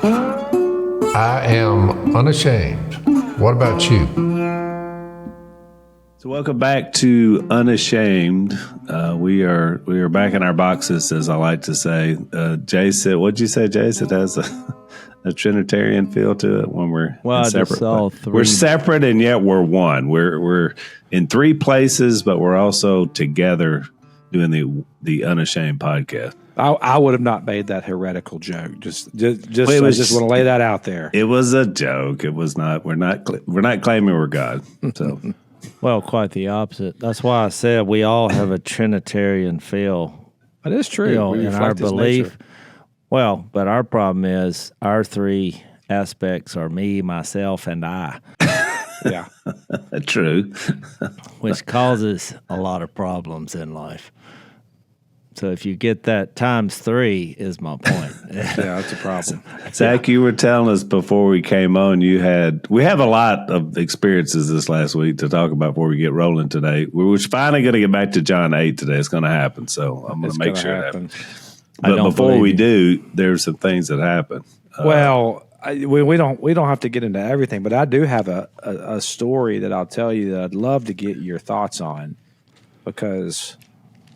I am unashamed. What about you? So welcome back to Unashamed. We are back in our boxes, as I like to say. Jase said, what'd you say, Jase? It has a Trinitarian feel to it when we're separate. We're separate and yet we're one. We're in three places, but we're also together doing the Unashamed podcast. I would have not made that heretical joke. I just want to lay that out there. It was a joke. It was not. We're not claiming we're God. So, well, quite the opposite. That's why I said we all have a Trinitarian feel. That is true. In our belief. Well, but our problem is our three aspects are me, myself, and I. Yeah, true. Which causes a lot of problems in life. So if you get that times three is my point. Yeah, that's a problem. Zach, you were telling us before we came on, we have a lot of experiences this last week to talk about before we get rolling today. We're finally going to get back to John 8 today. It's going to happen. So I'm going to make sure it happens. But before we do, there's some things that happen. Well, we don't have to get into everything, but I do have a story that I'll tell you that I'd love to get your thoughts on, because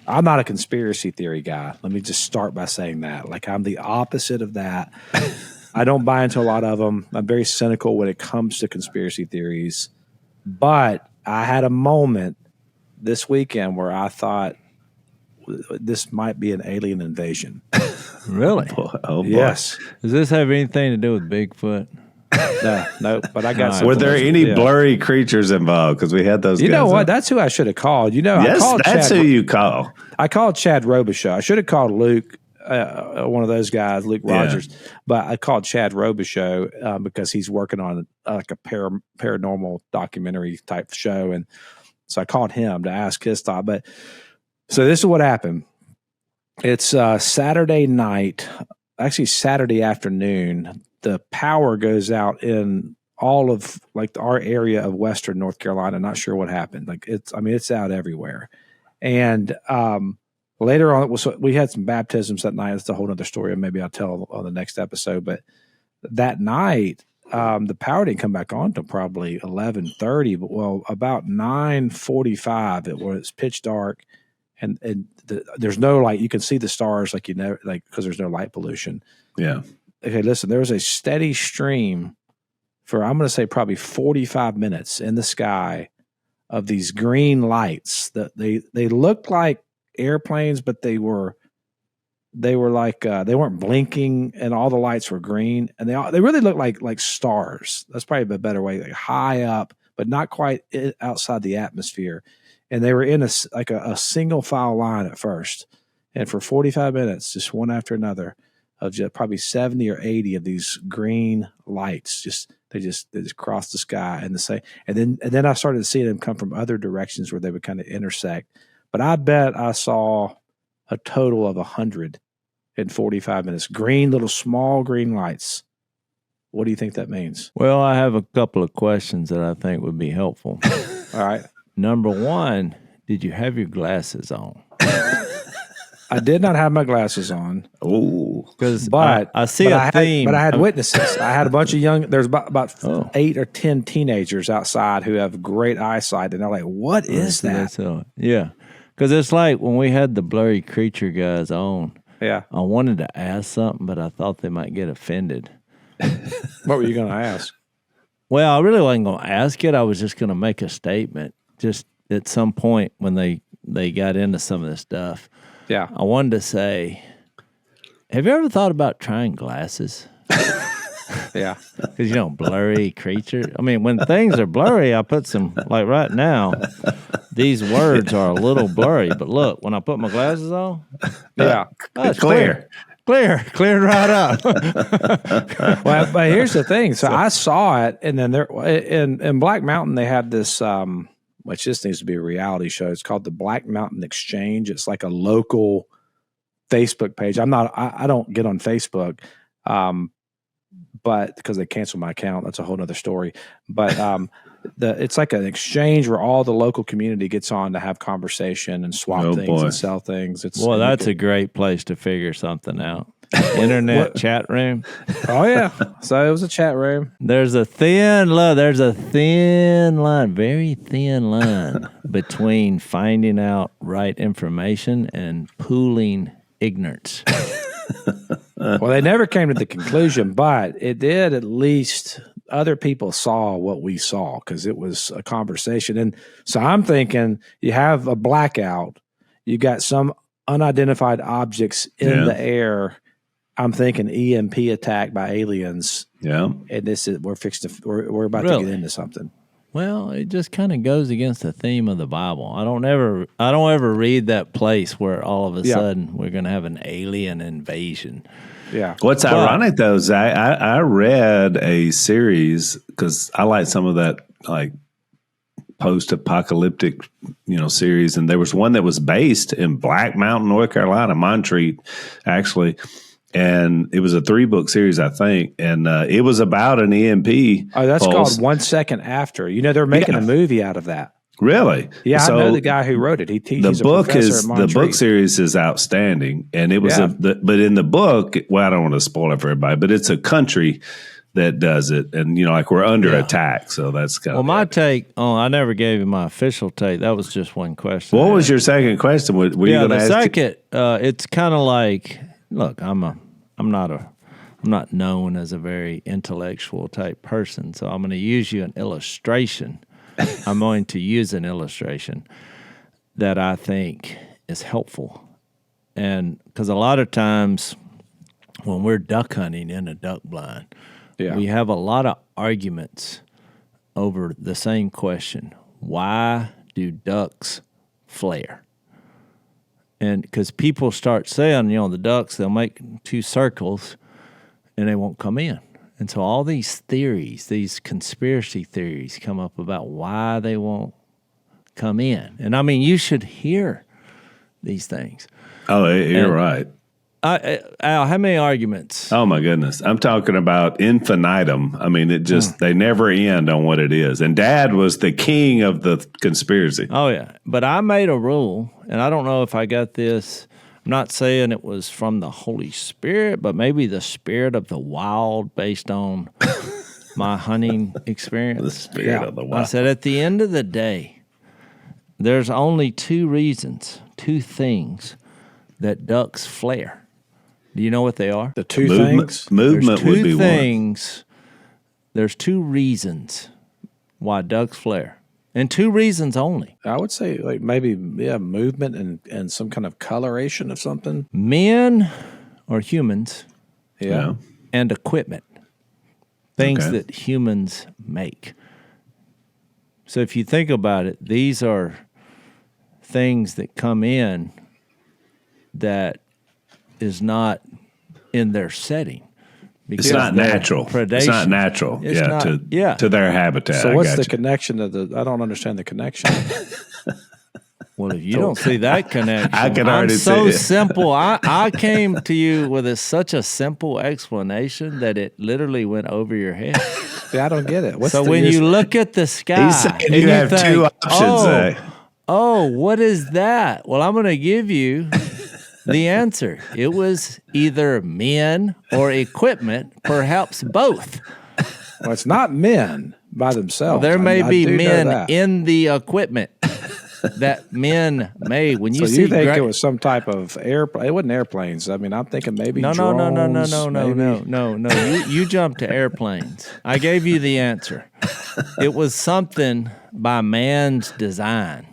I'm not a conspiracy theory guy. Let me just start by saying that. Like, I'm the opposite of that. I don't buy into a lot of them. I'm very cynical when it comes to conspiracy theories. But I had a moment this weekend where I thought this might be an alien invasion. Really? Oh, boy. Yes. Does this have anything to do with Bigfoot? No, but I got something. Were there any blurry creatures involved? Because we had those guys. You know what? That's who I should have called. Yes, that's who you call. I called Chad Robichaud. I should have called Luke, one of those guys, Luke Rogers. Yeah. But I called Chad Robichaud because he's working on like a paranormal documentary type show. And so I called him to ask his thought. But so this is what happened. It's Saturday night, actually Saturday afternoon. The power goes out in all of like our area of Western North Carolina. Not sure what happened. Like it's out everywhere. And later on, we had some baptisms that night. That's a whole other story, and maybe I'll tell on the next episode. But that night, the power didn't come back on until probably 11:30. But about 9:45, it was pitch dark, and there's no light. You can see the stars, because there's no light pollution. Yeah. Okay, listen, there was a steady stream for, I'm going to say, probably 45 minutes in the sky of these green lights. That they looked like airplanes, but they were like they weren't blinking, and all the lights were green, and they really looked like stars. That's probably a better way, like high up, but not quite outside the atmosphere. And they were in a single file line at first, and for 45 minutes, just one after another, of just probably 70 or 80 of these green lights. They just crossed the sky and then I started to see them come from other directions where they would kind of intersect. But I bet I saw a total of 100 in 45 minutes. Small green lights. What do you think that means? Well, I have a couple of questions that I think would be helpful. All right. Number one, did you have your glasses on? I did not have my glasses on. Oh, but I see a theme. But I had witnesses. I had a bunch of there's about 8 or 10 teenagers outside who have great eyesight, and they're like, "What is that?" Yeah, because it's like when we had the blurry creature guys on. Yeah, I wanted to ask something, but I thought they might get offended. What were you going to ask? Well, I really wasn't going to ask it. I was just going to make a statement. Just at some point when they got into some of this stuff. Yeah. I wanted to say, have you ever thought about trying glasses? Yeah. Because, blurry creature. I mean, when things are blurry, I put some, like right now, these words are a little blurry. But look, when I put my glasses on, yeah, it's clear. Cleared right up. Well, but here's the thing. So I saw it, and then there in Black Mountain, they have this which this needs to be a reality show. It's called the Black Mountain Exchange. It's like a local Facebook page. I don't get on Facebook, but because they canceled my account, that's a whole nother story. But it's like an exchange where all the local community gets on to have conversation and swap things and sell things. That's a great place to figure something out. internet chat room. Oh yeah, so it was a chat room. There's a thin line, very thin line between finding out right information and pooling ignorance. Well, they never came to the conclusion, but it did at least other people saw what we saw because it was a conversation. And so I'm thinking you have a blackout, you got some unidentified objects in the air. I'm thinking EMP attack by aliens. Yeah. And this is we're about to get into something. Well, it just kind of goes against the theme of the Bible. I don't ever read that place where all of a sudden we're going to have an alien invasion. Yeah. What's ironic though is I read a series because I like some of that like post-apocalyptic series, and there was one that was based in Black Mountain, North Carolina, Montreat, actually. And it was a 3-book series, I think, and it was about an EMP. Oh, that's pulse. called 1 Second After. They're making a movie out of that. Really? Yeah, so I know the guy who wrote it. He's a professor at Montreat. The book series is outstanding, and it was but in the book, well, I don't want to spoil it for everybody, but it's a country that does it, and like we're under attack, so that's kind of. Well, my take on I never gave you my official take. That was just one question. What was your second question? Were you going to ask? The second, it's kind of like, look, I'm not known as a very intellectual type person, so I'm going to use you an illustration. I'm going to use an illustration that I think is helpful, and because a lot of times when we're duck hunting in a duck blind. Yeah. We have a lot of arguments over the same question. Why do ducks flare? And because people start saying, the ducks, they'll make 2 circles and they won't come in. And so all these theories, these conspiracy theories come up about why they won't come in. And I mean, you should hear these things. Oh, you're right. Al, how many arguments? Oh, my goodness. I'm talking about infinitum. I mean, it just, they never end on what it is. And Dad was the king of the conspiracy. Oh, yeah. But I made a rule, and I don't know if I got this. I'm not saying it was from the Holy Spirit, but maybe the spirit of the wild based on my hunting experience. The spirit of the wild. I said, at the end of the day, there's only 2 reasons, 2 things that ducks flare. Do you know what they are? The 2 things? Movement would be one. There's 2 reasons why ducks flare. And 2 reasons only. I would say like maybe movement and some kind of coloration of something. Men or humans. Yeah. And equipment. Things that humans make. So if you think about it, these are things that come in that is not in their setting. It's not natural. Predation. It's not natural. To their habitat. So what's the connection to I don't understand the connection. Well, if you don't see that connection, I can already see it. I'm so simple. I came to you with such a simple explanation that it literally went over your head. Yeah, I don't get it. So when you look at the sky, he's saying you have think, 2 options. Oh, what is that? Well, I'm going to give you the answer. It was either men or equipment, perhaps both. Well, it's not men by themselves. Well, there may be men in the equipment that men made. When you you think it was some type of airplane? It wasn't airplanes. I mean, I'm thinking maybe drones. No. You jumped to airplanes. I gave you the answer. It was something by man's design.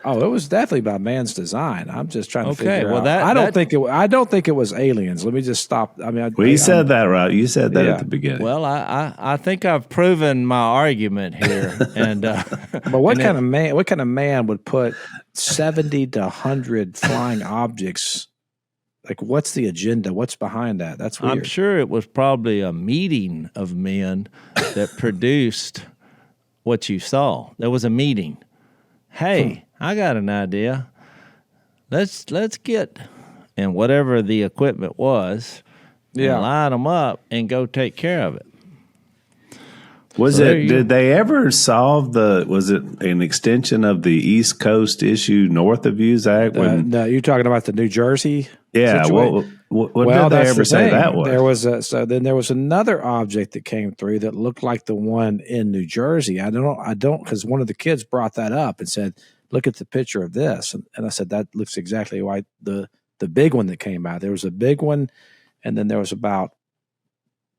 Oh, it was definitely by man's design. I'm just trying to figure out. I don't think it was aliens. Let me just stop. I mean, you said that right. You said that at the beginning. Well, I think I've proven my argument here. And but what kind of man would put 70 to 100 flying objects? Like, what's the agenda? What's behind that? That's weird. I'm sure it was probably a meeting of men that produced what you saw. There was a meeting. Hey, I got an idea. Let's get, and whatever the equipment was, line them up and go take care of it. Did they ever solve was it an extension of the East Coast issue north of you, Zach? No, you're talking about the New Jersey situation? What did they ever say that was? There was another object that came through that looked like the one in New Jersey. I don't, because one of the kids brought that up and said, look at the picture of this. And I said, that looks exactly like the big one that came out. There was a big one, and then there was about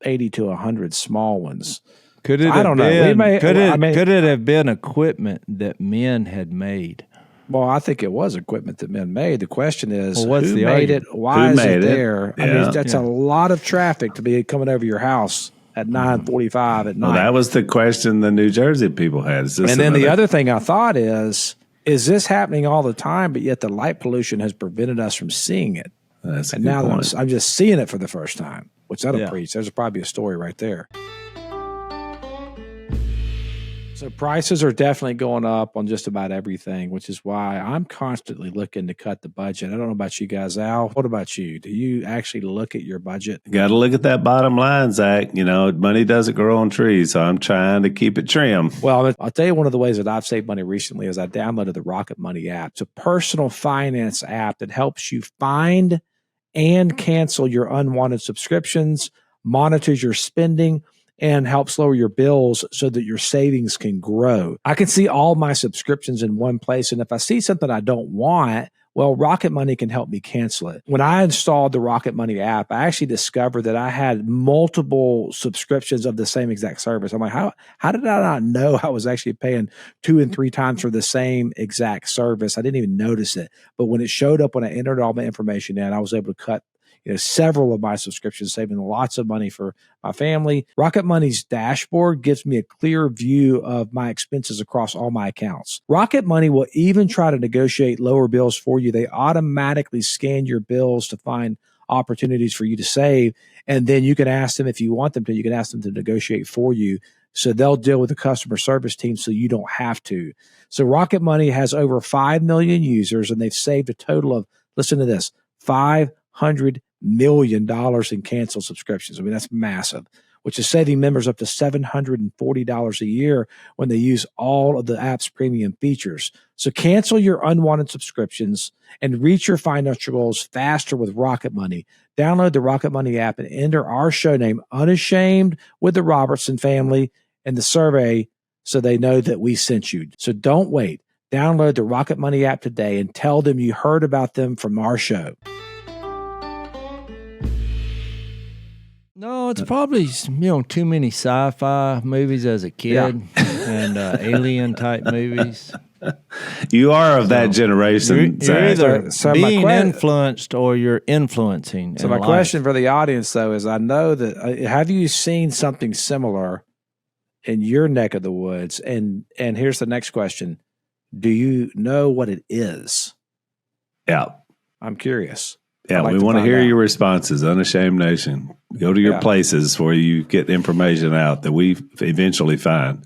80 to 100 small ones. Could it have been equipment that men had made? Well, I think it was equipment that men made. The question is, what's who the made argument? it? Why is it there? Yeah. I mean, that's a lot of traffic to be coming over your house at 9:45 at night. Well, that was the question the New Jersey people had. And then the other thing I thought is this happening all the time, but yet the light pollution has prevented us from seeing it? That's a and good now point. I'm just seeing it for the first time, which that'll preach. There's probably a story right there. So prices are definitely going up on just about everything, which is why I'm constantly looking to cut the budget. I don't know about you guys, Al. What about you? Do you actually look at your budget? Got to look at that bottom line, Zach. You know, money doesn't grow on trees, so I'm trying to keep it trim. Well, I'll tell you one of the ways that I've saved money recently is I downloaded the Rocket Money app. It's a personal finance app that helps you find and cancel your unwanted subscriptions, monitors your spending, and helps lower your bills so that your savings can grow. I can see all my subscriptions in one place, and if I see something I don't want, well, Rocket Money can help me cancel it. When I installed the Rocket Money app, I actually discovered that I had multiple subscriptions of the same exact service. I'm like, how did I not know I was actually paying 2 and 3 times for the same exact service? I didn't even notice it. But when it showed up, when I entered all my information in, I was able to cut several of my subscriptions, saving lots of money for my family. Rocket Money's dashboard gives me a clear view of my expenses across all my accounts. Rocket Money will even try to negotiate lower bills for you. They automatically scan your bills to find opportunities for you to save. And then you can ask them, if you want them to, you can ask them to negotiate for you. So they'll deal with the customer service team so you don't have to. So Rocket Money has over 5 million users, and they've saved a total of, listen to this, $500 million in canceled subscriptions. I mean, that's massive, which is saving members up to $740 a year when they use all of the app's premium features. So cancel your unwanted subscriptions and reach your financial goals faster with Rocket Money. Download the Rocket Money app and enter our show name, Unashamed, with the Robertson Family in the survey so they know that we sent you. So don't wait. Download the Rocket Money app today and tell them you heard about them from our show. No, it's probably too many sci-fi movies as a kid and alien type movies. You are of that generation. You're either being influenced or you're influencing. So my question for the audience, though, is I know that have you seen something similar in your neck of the woods? And here's the next question: do you know what it is? Yeah, I'm curious. Yeah, we want to hear your responses. Unashamed Nation. Go to your places where you get information out that we eventually find.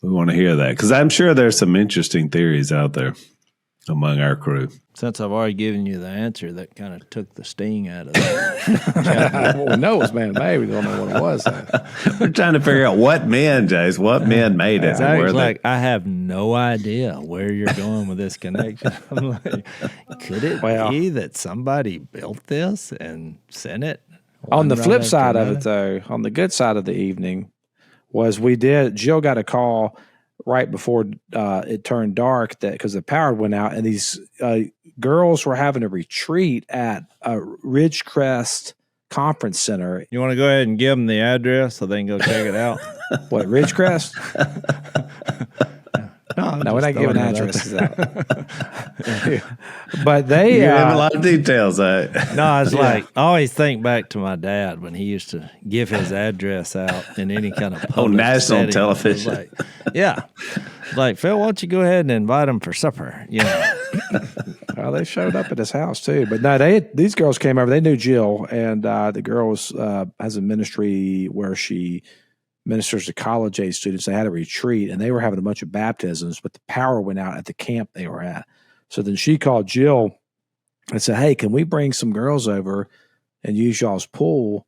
We want to hear that because I'm sure there's some interesting theories out there among our crew. Since I've already given you the answer, that kind of took the sting out of that. Well, we know it was man-made. We don't know what it was. We're trying to figure out what men, Jase, what men made it. It's like, I have no idea where you're going with this connection. I'm like, could it be that somebody built this and sent it? On the flip side of it, though, on the good side of the evening, was Jill got a call right before it turned dark because the power went out, and these girls were having a retreat at a Ridgecrest Conference Center. You want to go ahead and give them the address so they can go check it out? What, Ridgecrest? No, we're not giving addresses out. But they give him a lot of details. No, it's like I always think back to my dad when he used to give his address out in any kind of public national setting. television. Like, Phil, why don't you go ahead and invite them for supper? Well, they showed up at his house too. But no, these girls came over. They knew Jill, and the girl has a ministry where she ministers to college age students. They had a retreat, and they were having a bunch of baptisms, but the power went out at the camp they were at. So then she called Jill and said, "Hey, can we bring some girls over and use y'all's pool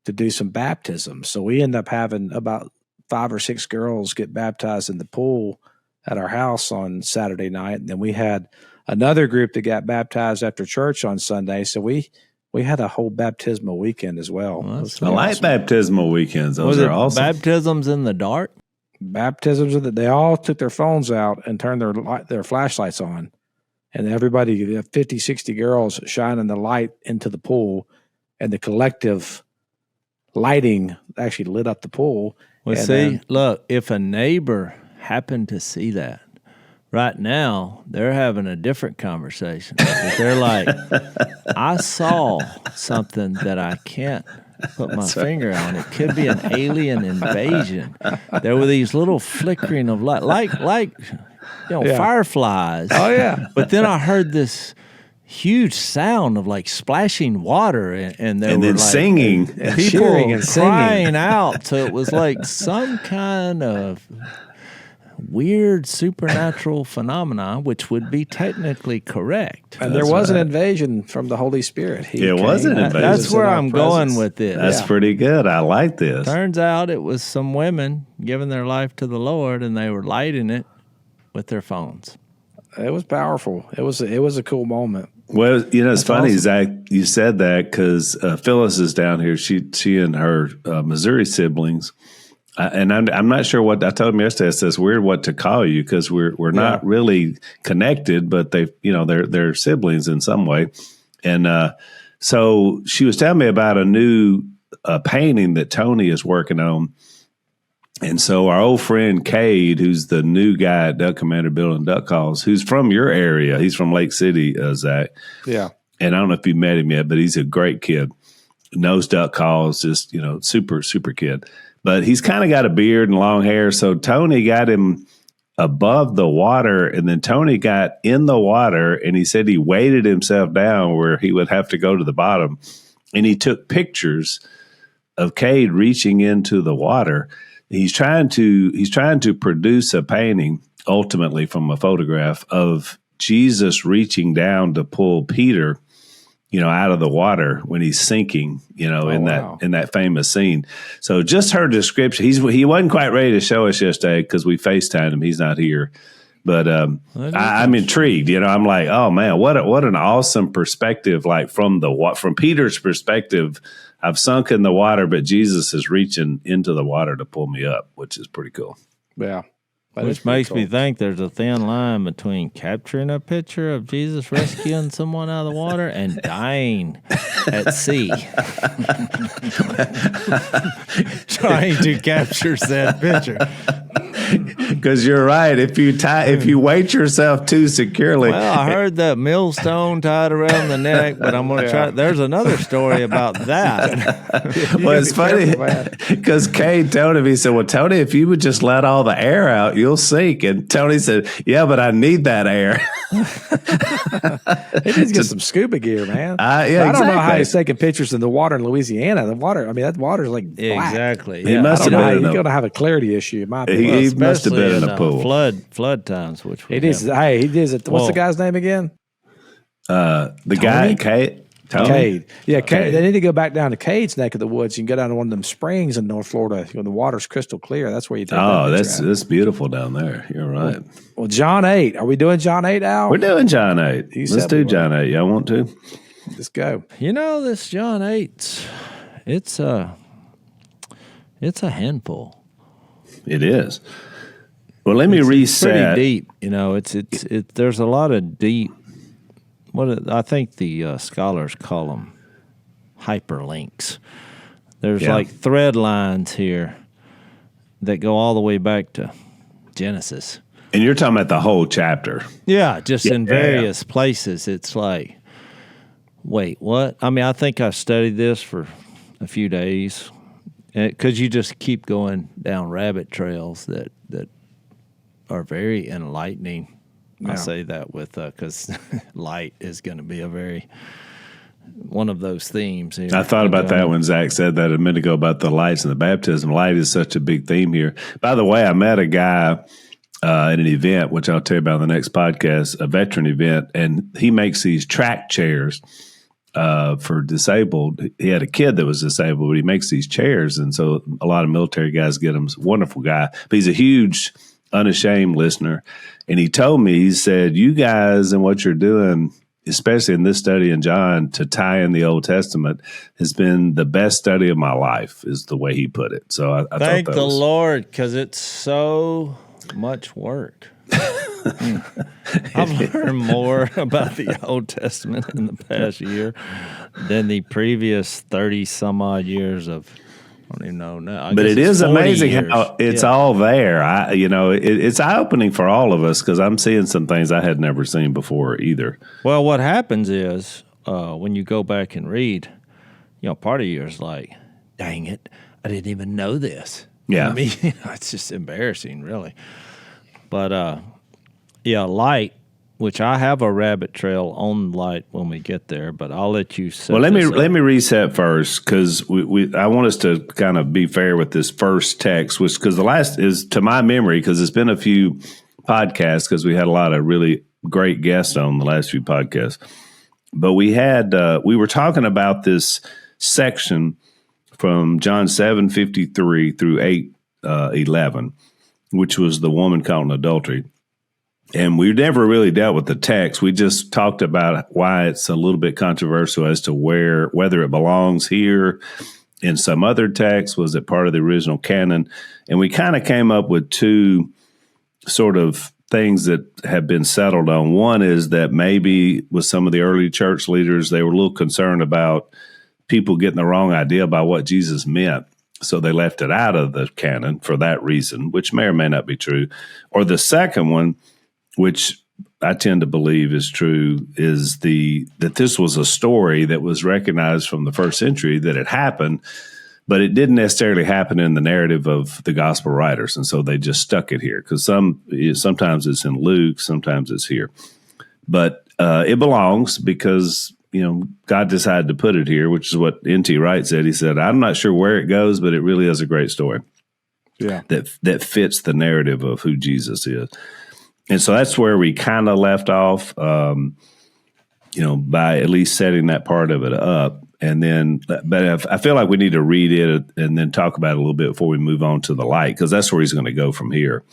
to do some baptisms?" So we end up having about 5 or 6 girls get baptized in the pool at our house on Saturday night. And then we had another group that got baptized after church on Sunday. So we we had a whole baptismal weekend as well. Well, that's It was I like awesome. baptismal weekends. Those Was are it awesome. baptisms in the dark? Baptisms that they all took their phones out and turned their flashlights on, and everybody, 50, 60 girls shining the light into the pool, and the collective lighting actually lit up the pool. Well, And see, then- look, if a neighbor happened to see that, right now they're having a different conversation. But they're like, I saw something that I can't put my finger on. It could be an alien invasion. There were these little flickering of light, like Yeah. fireflies. Oh yeah, But then I heard this huge sound of like splashing water, and they And were then like, singing. and people cheering and singing. crying out. So it was like some kind of weird supernatural phenomena, which would be technically correct. And there was an invasion from the Holy Spirit. He It was an came and invasion. That's visited where our I'm presence. going with this. That's pretty good. I like this. Turns out it was some women giving their life to the Lord, and they were lighting it with their phones. It was powerful. It was a cool moment. Well, you know, it's funny, awesome. Zach, you said that because Phyllis is down here. She and her Missouri siblings, and I'm not sure what I told him yesterday. It says weird what to call you because we're not really connected, but they're siblings in some way. And so she was telling me about a new painting that Tony is working on. And so our old friend Cade, who's the new guy at Duck Commander building duck calls, who's from your area, he's from Lake City, Zach. Yeah. And I don't know if you met him yet, but he's a great kid. Knows duck calls, just, super, super kid. But he's kind of got a beard and long hair. So Tony got him above the water, and then Tony got in the water, and he said he weighted himself down where he would have to go to the bottom. And he took pictures of Cade reaching into the water. He's trying to produce a painting ultimately from a photograph of Jesus reaching down to pull Peter, out of the water when he's sinking, in that famous scene. So just her description, he wasn't quite ready to show us yesterday because we FaceTimed him. He's not here. But I'm intrigued. I'm like, oh man, what an awesome perspective! Like from Peter's perspective, I've sunk in the water, but Jesus is reaching into the water to pull me up, which is pretty cool. Yeah. That is Which pretty makes me cool. think there's a thin line between capturing a picture of Jesus rescuing someone out of the water and dying at sea. Trying to capture said picture. Because you're right. If you weight yourself too securely, Well, I heard that millstone tied around the neck, but I'm going to try. There's another story about that. well, it's funny because Cade told him, he said, well, Tony, if you would just let all the air out, you'll sink. And Tony said, yeah, but I need that air. He needs to get some scuba gear, man. Yeah, I don't know how exactly. he's taking pictures in the water in Louisiana. The water, that water's like black. Exactly. He Yeah. must I have don't know how been in you're a, going to have a clarity issue, in my he opinion. must have been in Especially a pool. Flood times, which we It is. have. Hey, he is. What's Whoa. the guy's name again? The guy, Cade. Tony? Cade. Yeah, Cade. Okay. They need to go back down to Cade's neck of the woods. You can go down to one of them springs in North Florida. The water's crystal clear. That's where you take Oh, that picture at. that's beautiful down there. You're right. Well, John 8. Are we doing John 8, Al? We're doing John 8. You Let's said we do were. John 8. Y'all want to? Let's go. This John 8, it's a handful. It is. Well, let me It's reset. pretty deep. There's a lot of deep. I think the scholars call them hyperlinks. There's Yeah. like thread lines here that go all the way back to Genesis. And you're talking about the whole chapter. Yeah, just in Yeah. various places. It's like, wait, what? I mean, I think I studied this for a few days because you just keep going down rabbit trails that are very enlightening. I say that with because light is going to be one of those themes here. I thought about that when Zach said that a minute ago about the lights and the baptism. Light is such a big theme here. By the way, I met a guy at an event, which I'll tell you about in the next podcast, a veteran event, and he makes these track chairs for disabled. He had a kid that was disabled, but he makes these chairs, and so a lot of military guys get them. He's a wonderful guy, but he's a huge Unashamed listener. And he told me, he said, you guys and what you're doing especially in this study in John, to tie in the Old Testament has been the best study of my life, is the way he put it. So I Thank thought that the was, Lord, because it's so much work. I've learned more about the Old Testament in the past year than the previous 30 some odd years of, I don't even know now. but it is amazing how it's all there. It's eye opening for all of us, because I'm seeing some things I had never seen before either. Well, what happens is when you go back and read, part of you is like, dang it, I didn't even know this. Yeah. I mean, it's just embarrassing, really. But, light, which I have a rabbit trail on light when we get there, but I'll let you set Well, let this up. me reset first, because I want us to kind of be fair with this first text, which, because the last is, to my memory, because it's been a few podcasts, because we had a lot of really great guests on the last few podcasts. But we were talking about this section from John 7:53 through 8:11, which was the woman caught in adultery. And we never really dealt with the text. We just talked about why it's a little bit controversial as to whether it belongs here in some other text. Was it part of the original canon? And we kind of came up with two sort of things that have been settled on. One is that maybe with some of the early church leaders, they were a little concerned about people getting the wrong idea about what Jesus meant. So they left it out of the canon for that reason, which may or may not be true. Or the second one, which I tend to believe is true, is that this was a story that was recognized from the first century that it happened, but it didn't necessarily happen in the narrative of the gospel writers. And so they just stuck it here, because sometimes it's in Luke, sometimes it's here. But it belongs because, God decided to put it here, which is what N.T. Wright said. He said, I'm not sure where it goes, but it really is a great story. Yeah. That fits the narrative of who Jesus is. And so that's where we kind of left off, by at least setting that part of it up. And then, but I feel like we need to read it and then talk about it a little bit before we move on to the light, because that's where he's going to go from here.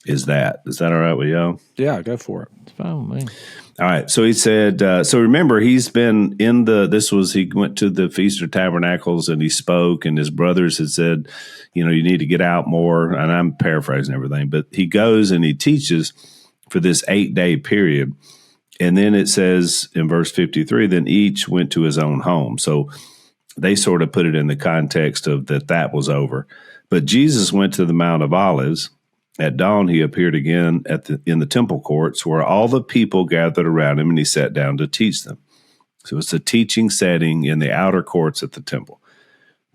Is that all right with y'all? Yeah, go for it. It's fine with me. All right. So he said, so remember, he's been he went to the Feast of Tabernacles and he spoke, and his brothers had said, you need to get out more. And I'm paraphrasing everything, but he goes and he teaches for this 8-day period. And then it says in verse 53, then each went to his own home. So they sort of put it in the context of that was over. But Jesus went to the Mount of Olives. At dawn, he appeared again in the temple courts, where all the people gathered around him, and he sat down to teach them. So it's a teaching setting in the outer courts at the temple.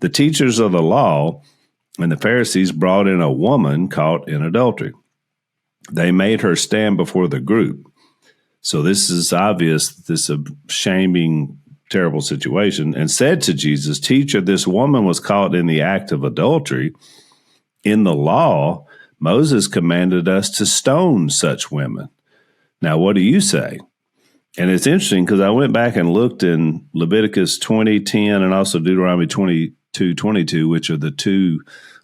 The teachers of the law and the Pharisees brought in a woman caught in adultery. They made her stand before the group. So this is obvious, this shaming, terrible situation, and said to Jesus, Teacher, this woman was caught in the act of adultery. In the law, Moses commanded us to stone such women. Now, what do you say? And it's interesting because I went back and looked in Leviticus 20:10 and also Deuteronomy 22:22, which are the two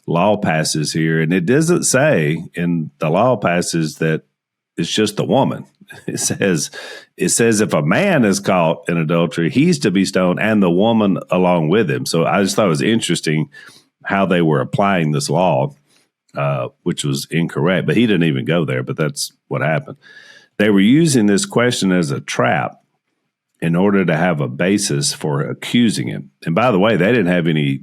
law passages here. And it doesn't say in the law passage that it's just the woman. It says if a man is caught in adultery, he's to be stoned, and the woman along with him. So I just thought it was interesting how they were applying this law, which was incorrect. But he didn't even go there, but that's what happened. They were using this question as a trap in order to have a basis for accusing him. And by the way, they didn't have any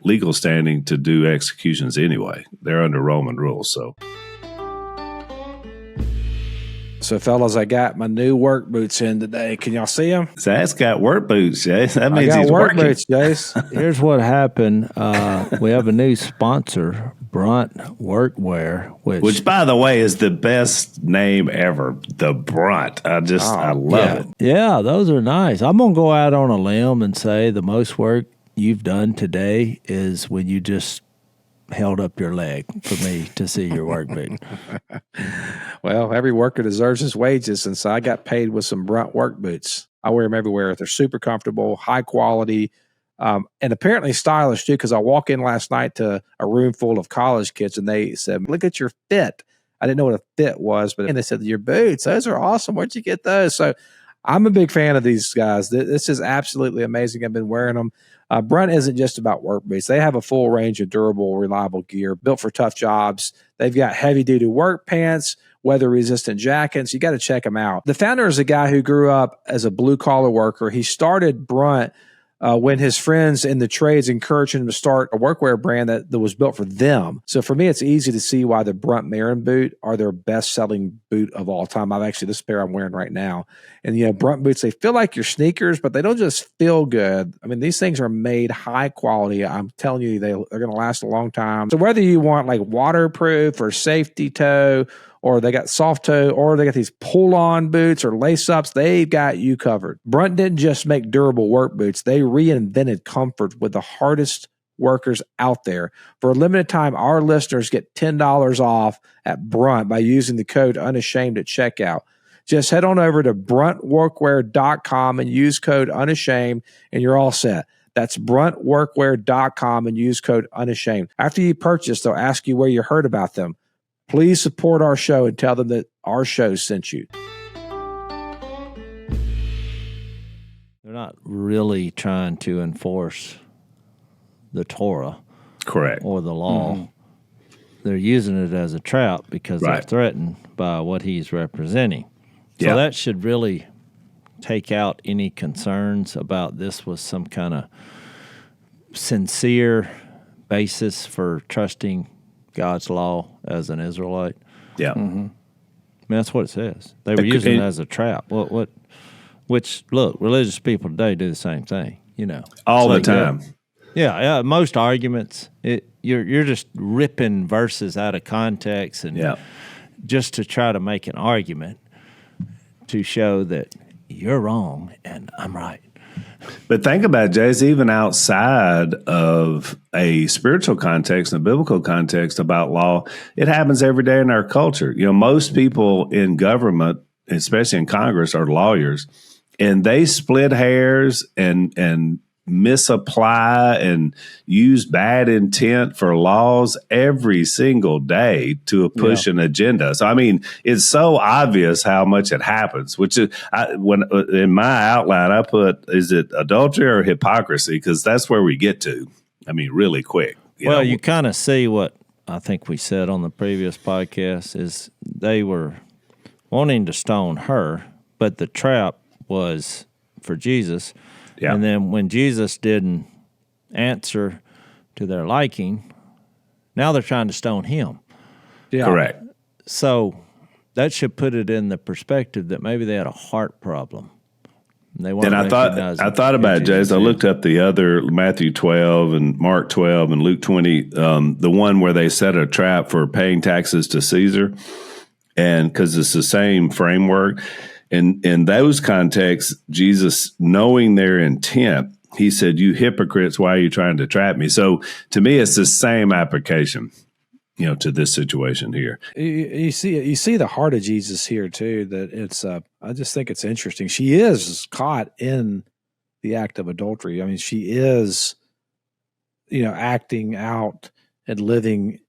legal standing to do executions anyway. They're under Roman rules. So, fellas, I got my new work boots in today. Can y'all see them? Zach's got work boots, Jase. That means I got he's work working. boots, Jase. Here's what happened. We have a new sponsor, Brunt Workwear, Which, by the way, is the best name ever. The Brunt. I love it. Yeah, those are nice. I'm going to go out on a limb and say the most work you've done today is when you just held up your leg for me to see your work boot. Well, every worker deserves his wages, and so I got paid with some Brunt work boots. I wear them everywhere. They're super comfortable, high quality, and apparently stylish too, because I walked in last night to a room full of college kids, and they said, look at your fit. I didn't know what a fit was, but they said, your boots, those are awesome. Where'd you get those? So I'm a big fan of these guys. This is absolutely amazing. I've been wearing them. Brunt isn't just about work boots. They have a full range of durable, reliable gear built for tough jobs. They've got heavy-duty work pants, weather-resistant jackets. You got to check them out. The founder is a guy who grew up as a blue-collar worker. He started Brunt when his friends in the trades encouraged him to start a workwear brand that was built for them. So for me, it's easy to see why the Brunt Marin boot are their best-selling boot of all time. this pair I'm wearing right now. And, Brunt boots, they feel like your sneakers, but they don't just feel good. I mean, these things are made high quality. I'm telling you, they're going to last a long time. So whether you want like waterproof or safety toe, or they got soft toe, or they got these pull-on boots or lace-ups, they've got you covered. Brunt didn't just make durable work boots. They reinvented comfort with the hardest workers out there. For a limited time, our listeners get $10 off at Brunt by using the code Unashamed at checkout. Just head on over to bruntworkwear.com and use code Unashamed, and you're all set. That's bruntworkwear.com and use code Unashamed. After you purchase, they'll ask you where you heard about them. Please support our show and tell them that our show sent you. They're not really trying to enforce the Torah, Correct, or the law. Mm-hmm. They're using it as a trap because they're threatened by what he's representing. So that should really take out any concerns about this was some kind of sincere basis for trusting God's law as an Israelite. Yeah. Mm-hmm. I mean, that's what it says. They were using it as a trap. Which, look, religious people today do the same thing, All the time. Yeah, most arguments, you're just ripping verses out of context and just to try to make an argument to show that you're wrong and I'm right. But think about it, Jase, even outside of a spiritual context and a biblical context about law, it happens every day in our culture. Most people in government, especially in Congress, are lawyers, and they split hairs and misapply and use bad intent for laws every single day to push an agenda. So, I mean, it's so obvious how much it happens, which is when in my outline, I put, is it adultery or hypocrisy? Because that's where we get to. I mean, really quick. You kind of see what I think we said on the previous podcast is they were wanting to stone her, but the trap was for Jesus. Yeah. And then when Jesus didn't answer to their liking, now they're trying to stone him. Yeah. Correct. So that should put it in the perspective that maybe they had a heart problem. And I thought about it, Jase. I looked up the other Matthew 12 and Mark 12 and Luke 20, the one where they set a trap for paying taxes to Caesar, and because it's the same framework. And in those contexts, Jesus, knowing their intent, he said, "You hypocrites, why are you trying to trap me?" So to me, it's the same application, to this situation here. You see the heart of Jesus here too. That it's, I just think it's interesting. She is caught in the act of adultery. I mean, she is, acting out and living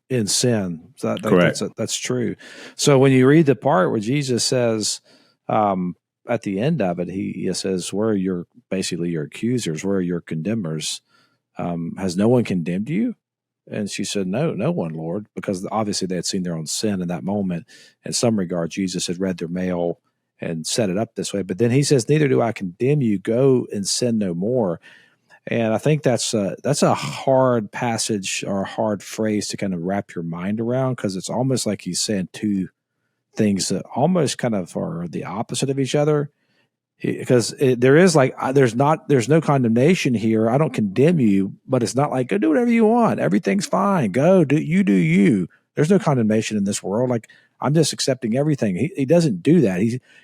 in sin. So correct. That's true. So when you read the part where Jesus says, at the end of it, he says, "Where are your accusers? Where are your condemners? Has no one condemned you?" And she said, "No one, Lord," because obviously they had seen their own sin in that moment. In some regard, Jesus had read their mail and set it up this way. But then he says, "Neither do I condemn you. Go and sin no more." And I think that's a hard passage or a hard phrase to kind of wrap your mind around, because it's almost like he's saying two things that almost kind of are the opposite of each other. Because there's no condemnation here. I don't condemn you, but it's not like, go do whatever you want. Everything's fine. Go do you. There's no condemnation in this world. Like, I'm just accepting everything. He doesn't do that.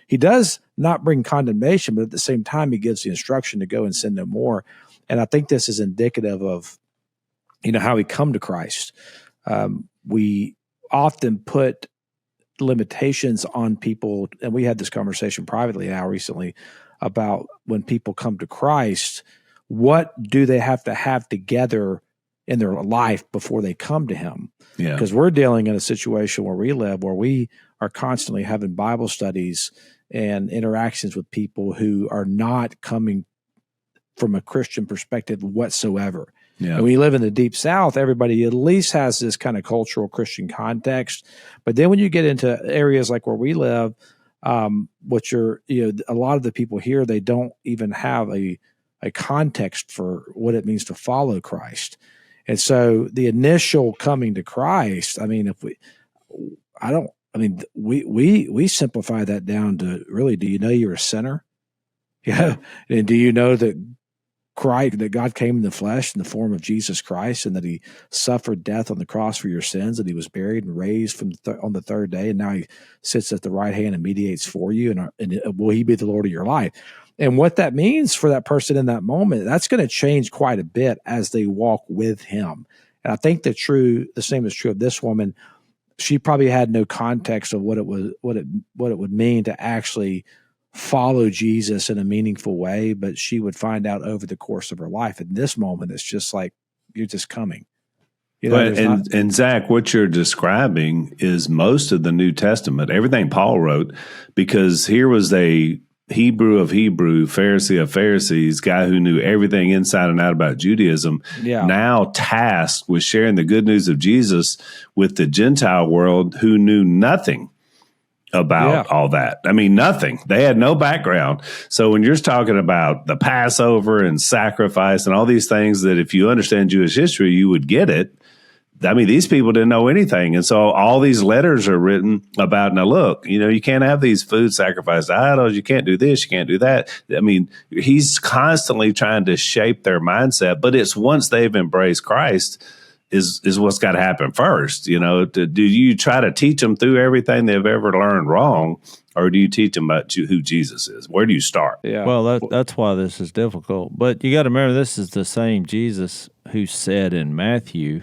He does not bring condemnation, but at the same time, he gives the instruction to go and sin no more. And I think this is indicative of, how we come to Christ. We often put limitations on people, and we had this conversation privately now recently about when people come to Christ, what do they have to have together in their life before they come to him? Because we're dealing in a situation where we live, where we are constantly having Bible studies and interactions with people who are not coming from a Christian perspective whatsoever. Yeah. And when you live in the Deep South, everybody at least has this kind of cultural Christian context. But then when you get into areas like where we live, which are, a lot of the people here, they don't even have a context for what it means to follow Christ. And so the initial coming to Christ, we simplify that down to really, do you know you're a sinner? Yeah. And do you know that God came in the flesh in the form of Jesus Christ, and that he suffered death on the cross for your sins, and he was buried and raised on the third day, and now he sits at the right hand and mediates for you, and will he be the Lord of your life? And what that means for that person in that moment, that's going to change quite a bit as they walk with him. And I think the same is true of this woman. She probably had no context of what it would mean to actually follow Jesus in a meaningful way, but she would find out over the course of her life. In this moment, it's just like, you're just coming. And Zach, what you're describing is most of the New Testament, everything Paul wrote, because here was a Hebrew of Hebrew, Pharisee of Pharisees, guy who knew everything inside and out about Judaism, now tasked with sharing the good news of Jesus with the Gentile world who knew nothing about all that. Nothing. They had no background. So when you're talking about the Passover and sacrifice and all these things that if you understand Jewish history, you would get it. These people didn't know anything. And so all these letters are written about, now look, you can't have these food sacrificed to idols. You can't do this. You can't do that. He's constantly trying to shape their mindset, but it's once they've embraced Christ is what's got to happen first. Do you try to teach them through everything they've ever learned wrong, or do you teach them about who Jesus is? Where do you start? Yeah. Well, that's why this is difficult. But you got to remember, this is the same Jesus who said in Matthew,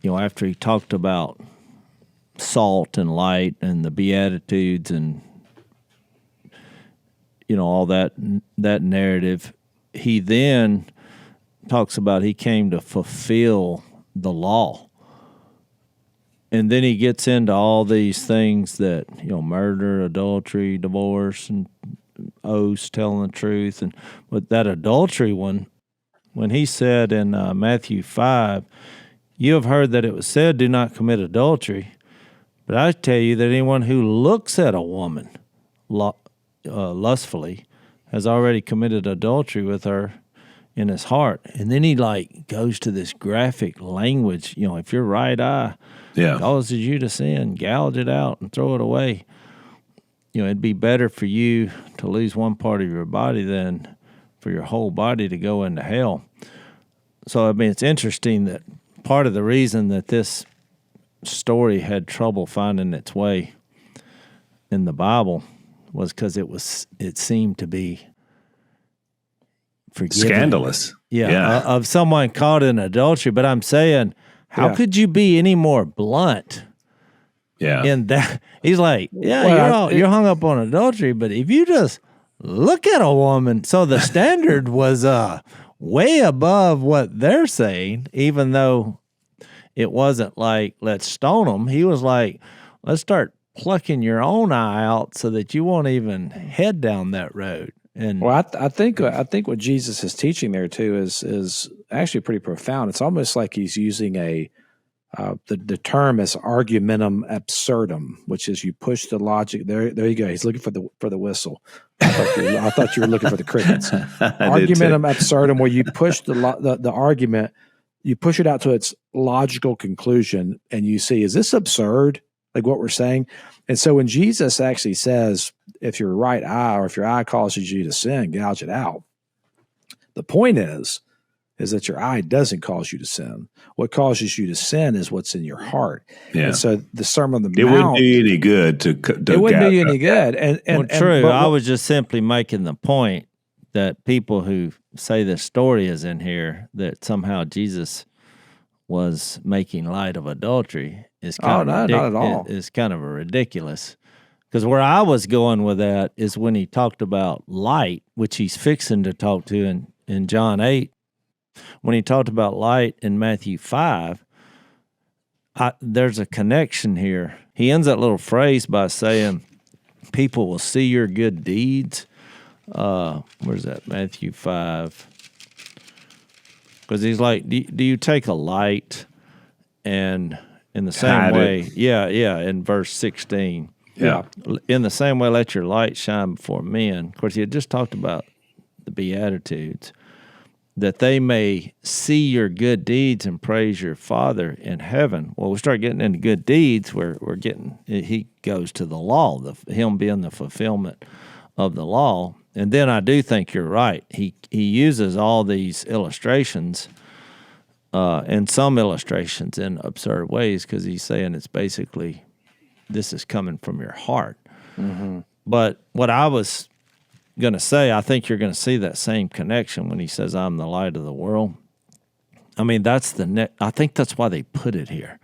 after he talked about salt and light and the Beatitudes and all that narrative, he then talks about he came to fulfill the law. And then he gets into all these things that, murder, adultery, divorce, and oaths, telling the truth. And with that adultery one, when he said in Matthew 5, you have heard that it was said, do not commit adultery. But I tell you that anyone who looks at a woman lustfully has already committed adultery with her in his heart. And then he goes to this graphic language. If your right eye causes you to sin, gouge it out and throw it away. It'd be better for you to lose one part of your body than for your whole body to go into hell. So, it's interesting that part of the reason that this story had trouble finding its way in the Bible was because it seemed to be scandalous. Of someone caught in adultery. But I'm saying, how could you be any more blunt? In that, he's like, you're hung up on adultery, but if you just look at a woman, so the standard was way above what they're saying, even though it wasn't like, let's stone them. He was like, let's start plucking your own eye out so that you won't even head down that road. And I think what Jesus is teaching there too is actually pretty profound. It's almost like he's using the term is argumentum absurdum, which is you push the logic. There you go. He's looking for the whistle. I thought you were looking for the crickets. Argumentum absurdum, where you push the argument, you push it out to its logical conclusion, and you see, is this absurd? Like what we're saying? And so when Jesus actually says, if your right eye or if your eye causes you to sin, gouge it out. The point is that your eye doesn't cause you to sin. What causes you to sin is what's in your heart. Yeah. And so the Sermon on the Mount. It wouldn't do you any good to it wouldn't do you any good. True. I was just simply making the point that people who say this story is in here, that somehow Jesus was making light of adultery is kind of not at all. Is kind of a ridiculous. Because where I was going with that is when he talked about light, which he's fixing to talk to in John 8. When he talked about light in Matthew 5, there's a connection here. He ends that little phrase by saying, people will see your good deeds. Where's that? Matthew 5. Because he's like, do you take a light and in the same Hide way, it. yeah, in verse 16. Yeah. In the same way, let your light shine before men. Of course, he had just talked about the Beatitudes, that they may see your good deeds and praise your Father in heaven. Well, we start getting into good deeds, we're getting, he goes to the law, him being the fulfillment of the law. And then I do think you're right. He uses all these illustrations, and some illustrations in absurd ways, because he's saying it's basically, this is coming from your heart. Mm-hmm. But what I was going to say, I think you're going to see that same connection when he says, I'm the light of the world. I mean, I think that's why they put it here.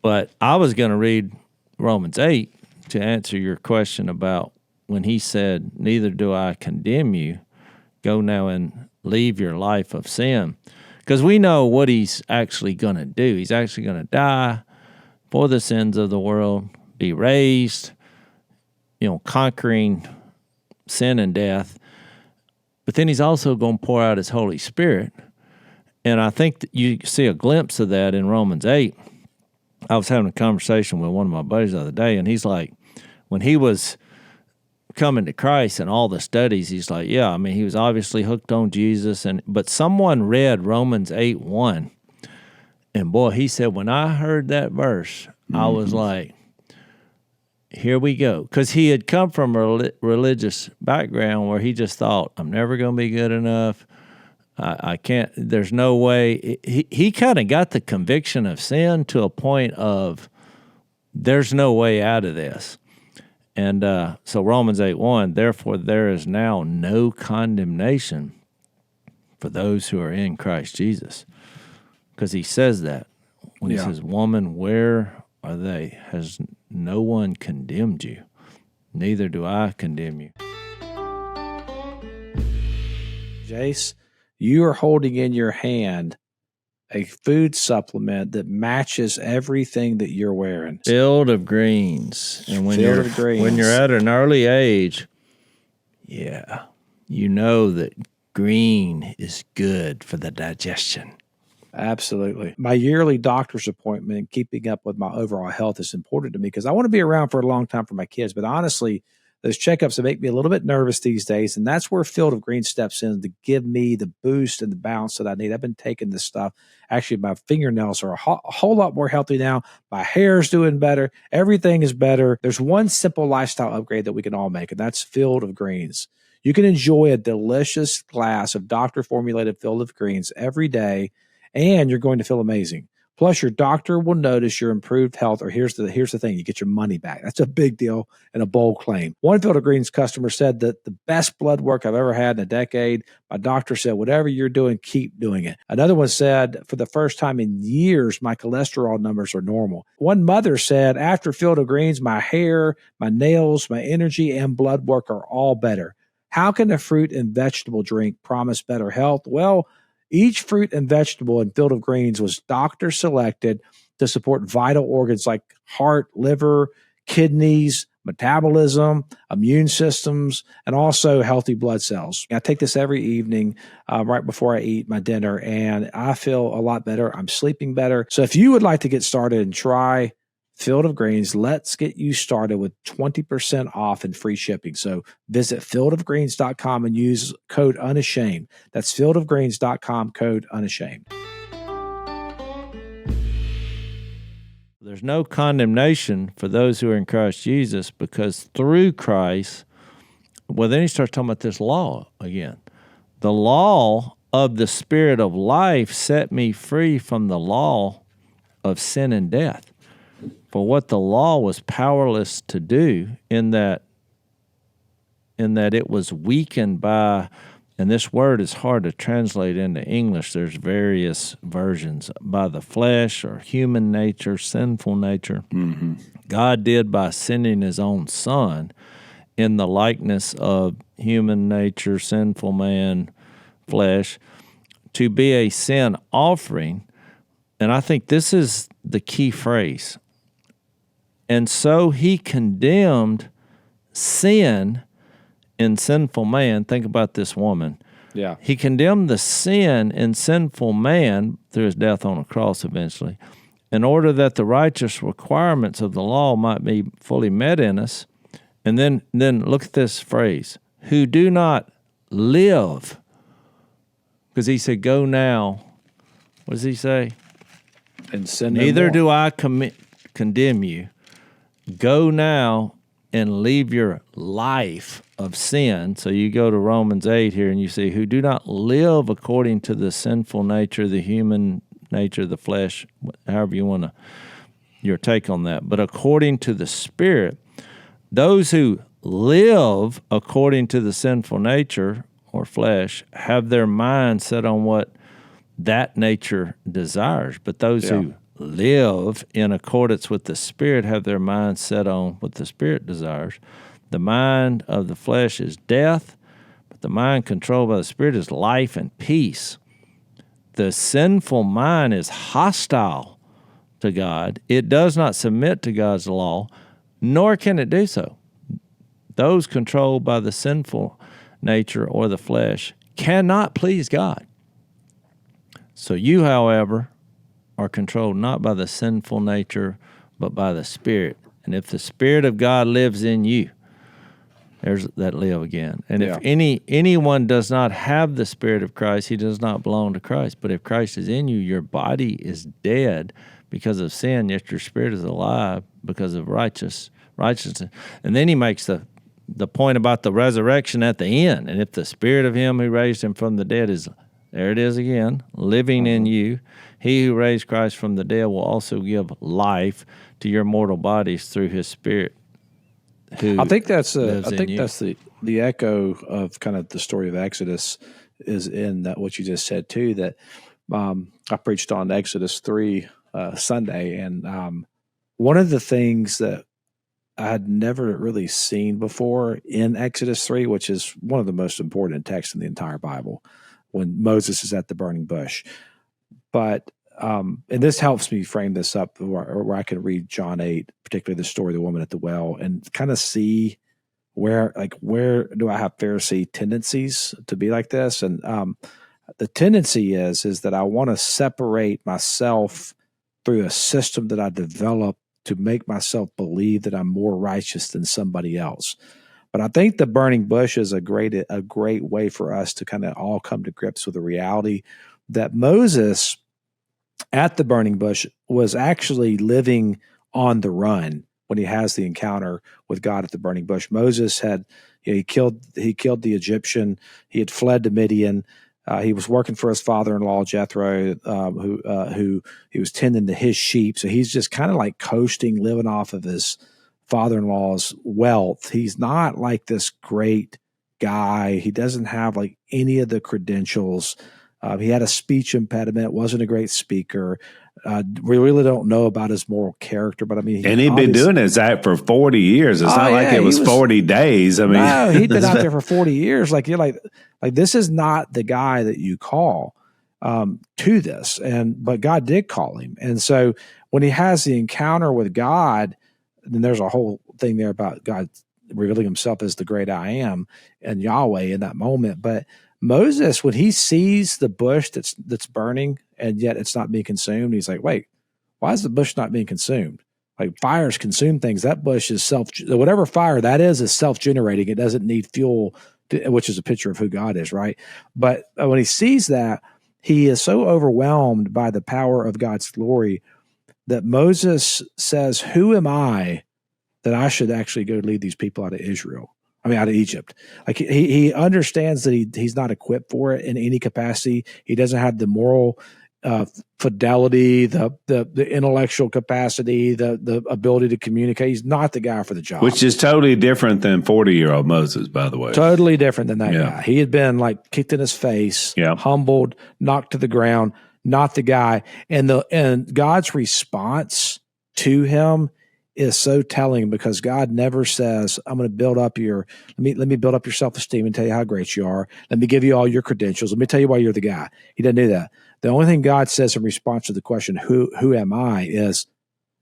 But I was going to read Romans 8 to answer your question about when he said, neither do I condemn you, go now and leave your life of sin. Because we know what he's actually going to do. He's actually going to die for the sins of the world, be raised, conquering sin and death. But then he's also going to pour out his Holy Spirit. And I think that you see a glimpse of that in Romans 8. I was having a conversation with one of my buddies the other day, and he's like, when he was coming to Christ and all the studies, he's like, yeah, I mean, he was obviously hooked on Jesus, but someone read Romans 8:1, and boy, he said, when I heard that verse, I was like, here we go. Because he had come from a religious background where he just thought, I'm never going to be good enough. I can't, there's no way. He kind of got the conviction of sin to a point of there's no way out of this. And so Romans 8:1, therefore there is now no condemnation for those who are in Christ Jesus. Because he says that. When he says, woman, where are they? Has no one condemned you? Neither do I condemn you. Jase, you are holding in your hand a food supplement that matches everything that you're wearing. Field of Greens. And when Greens. you're at an early age, you know that green is good for the digestion. Absolutely. My yearly doctor's appointment and keeping up with my overall health is important to me because I want to be around for a long time for my kids. But honestly, those checkups that make me a little bit nervous these days, and that's where Field of Green steps in to give me the boost and the balance that I need. I've been taking this stuff. Actually, my fingernails are a whole lot more healthy now. My hair's doing better. Everything is better. There's one simple lifestyle upgrade that we can all make, and that's Field of Greens. You can enjoy a delicious glass of doctor-formulated Field of Greens every day, and you're going to feel amazing. Plus, your doctor will notice your improved health, or here's the thing, you get your money back. That's a big deal and a bold claim. One Field of Greens customer said that the best blood work I've ever had in a decade. My doctor said, whatever you're doing, keep doing it. Another one said, for the first time in years, my cholesterol numbers are normal. One mother said, after Field of Greens, my hair, my nails, my energy, and blood work are all better. How can a fruit and vegetable drink promise better health? Well, each fruit and vegetable in Field of Greens was doctor selected to support vital organs like heart, liver, kidneys, metabolism, immune systems, and also healthy blood cells. I take this every evening right before I eat my dinner, and I feel a lot better. I'm sleeping better. So if you would like to get started and try Field of Greens, let's get you started with 20% off and free shipping. So visit fieldofgreens.com and use code Unashamed. That's fieldofgreens.com, code Unashamed. There's no condemnation for those who are in Christ Jesus, because through Christ, well, then he starts talking about this law again. The law of the Spirit of life set me free from the law of sin and death. For what the law was powerless to do, in that it was weakened by, and this word is hard to translate into English, there's various versions, by the flesh or human nature, sinful nature. Mm-hmm. God did by sending his own Son in the likeness of human nature, sinful man, flesh, to be a sin offering. And I think this is the key phrase. And so he condemned sin in sinful man. Think about this woman. Yeah. He condemned the sin in sinful man through his death on a cross eventually, in order that the righteous requirements of the law might be fully met in us. And then look at this phrase, who do not live. Because he said, go now. What does he say? And sin Neither no more. do I condemn you. Go now and leave your life of sin. So you go to Romans 8 here and you see, who do not live according to the sinful nature, the human nature, the flesh, however you want to, your take on that. But according to the Spirit, those who live according to the sinful nature or flesh have their mind set on what that nature desires. But those who live in accordance with the Spirit have their mind set on what the Spirit desires. The mind of the flesh is death, but the mind controlled by the Spirit is life and peace. The sinful mind is hostile to God. It does not submit to God's law, nor can it do so. Those controlled by the sinful nature or the flesh cannot please God. So you, however, are controlled not by the sinful nature, but by the Spirit. And if the Spirit of God lives in you, there's that live again. And if anyone does not have the Spirit of Christ, he does not belong to Christ. But if Christ is in you, your body is dead because of sin, yet your spirit is alive because of righteousness. And then he makes the point about the resurrection at the end. And if the Spirit of him who raised him from the dead is, there it is again, living in you, he who raised Christ from the dead will also give life to your mortal bodies through his Spirit. I think that's the echo of kind of the story of Exodus is in that what you just said too, that I preached on Exodus 3 Sunday, and one of the things that I had never really seen before in Exodus 3, which is one of the most important texts in the entire Bible, when Moses is at the burning bush. But and this helps me frame this up where I can read John 8, particularly the story of the woman at the well, and kind of see where do I have Pharisee tendencies to be like this? And the tendency is that I want to separate myself through a system that I develop to make myself believe that I'm more righteous than somebody else. But I think the burning bush is a great way for us to kind of all come to grips with the reality that Moses at the burning bush was actually living on the run when he has the encounter with God at the burning bush. Moses had he killed the Egyptian. He had fled to Midian. He was working for his father-in-law Jethro, who he was tending to his sheep. So he's just kind of like coasting, living off of his father-in-law's wealth. He's not like this great guy. He doesn't have like any of the credentials. He had a speech impediment, wasn't a great speaker. We really don't know about his moral character, but I mean, he'd been doing his act for 40 years. It's not like it was 40 days. I mean, no, he'd been out there for 40 years. Like you're like this is not the guy that you call to this, but God did call him, and so when he has the encounter with God, then there's a whole thing there about God revealing himself as the great I am and Yahweh in that moment, but. Moses, when he sees the bush that's burning and yet it's not being consumed, he's like, wait, why is the bush not being consumed? Like fires consume things. That bush is whatever fire that is self-generating. It doesn't need fuel, which is a picture of who God is, right? But when he sees that, he is so overwhelmed by the power of God's glory that Moses says, who am I that I should actually go lead these people out of Egypt. Like he understands that he's not equipped for it in any capacity. He doesn't have the moral fidelity, the intellectual capacity, the ability to communicate. He's not the guy for the job. Which is totally different than 40-year-old Moses, by the way. Totally different than that guy. He had been like kicked in his face, humbled, knocked to the ground, not the guy. And God's response to him is so telling because God never says, I'm going to build up let me build up your self-esteem and tell you how great you are. Let me give you all your credentials. Let me tell you why you're the guy. He doesn't do that. The only thing God says in response to the question, who am I, is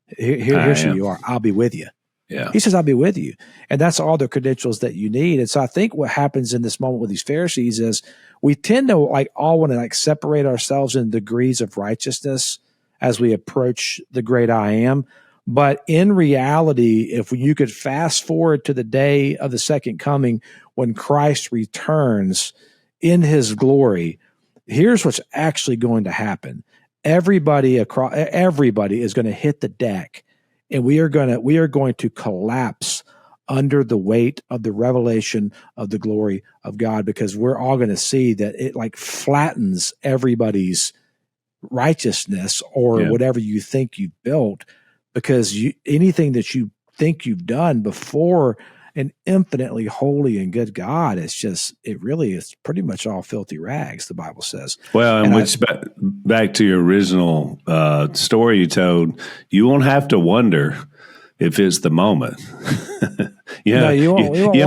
here's who you are. I'll be with you. Yeah. He says, I'll be with you. And that's all the credentials that you need. And so I think what happens in this moment with these Pharisees is we tend to all want to separate ourselves in degrees of righteousness as we approach the great I am. But in reality, if you could fast forward to the day of the second coming when Christ returns in his glory, here's what's actually going to happen. Everybody is going to hit the deck, and we are going to collapse under the weight of the revelation of the glory of God, because we're all going to see that it flattens everybody's righteousness or whatever you think you've built, because anything that you think you've done before an infinitely holy and good God, it really is pretty much all filthy rags, the Bible says. Well, back to your original story you told, you won't have to wonder if it's the moment. No, you won't wonder.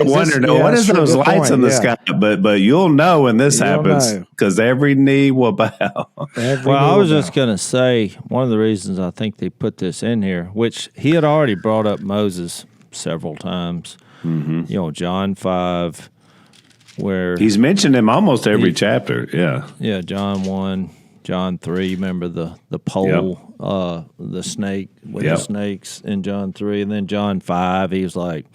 What is those lights in the sky? But you'll know when this happens, because every knee will bow. I was just going to say, one of the reasons I think they put this in here, which he had already brought up Moses several times. Mm-hmm. John 5, where he's mentioned him almost every chapter. Yeah, John 1, John 3. Remember the pole, the snake with the snakes in John 3, and then John 5. He was like,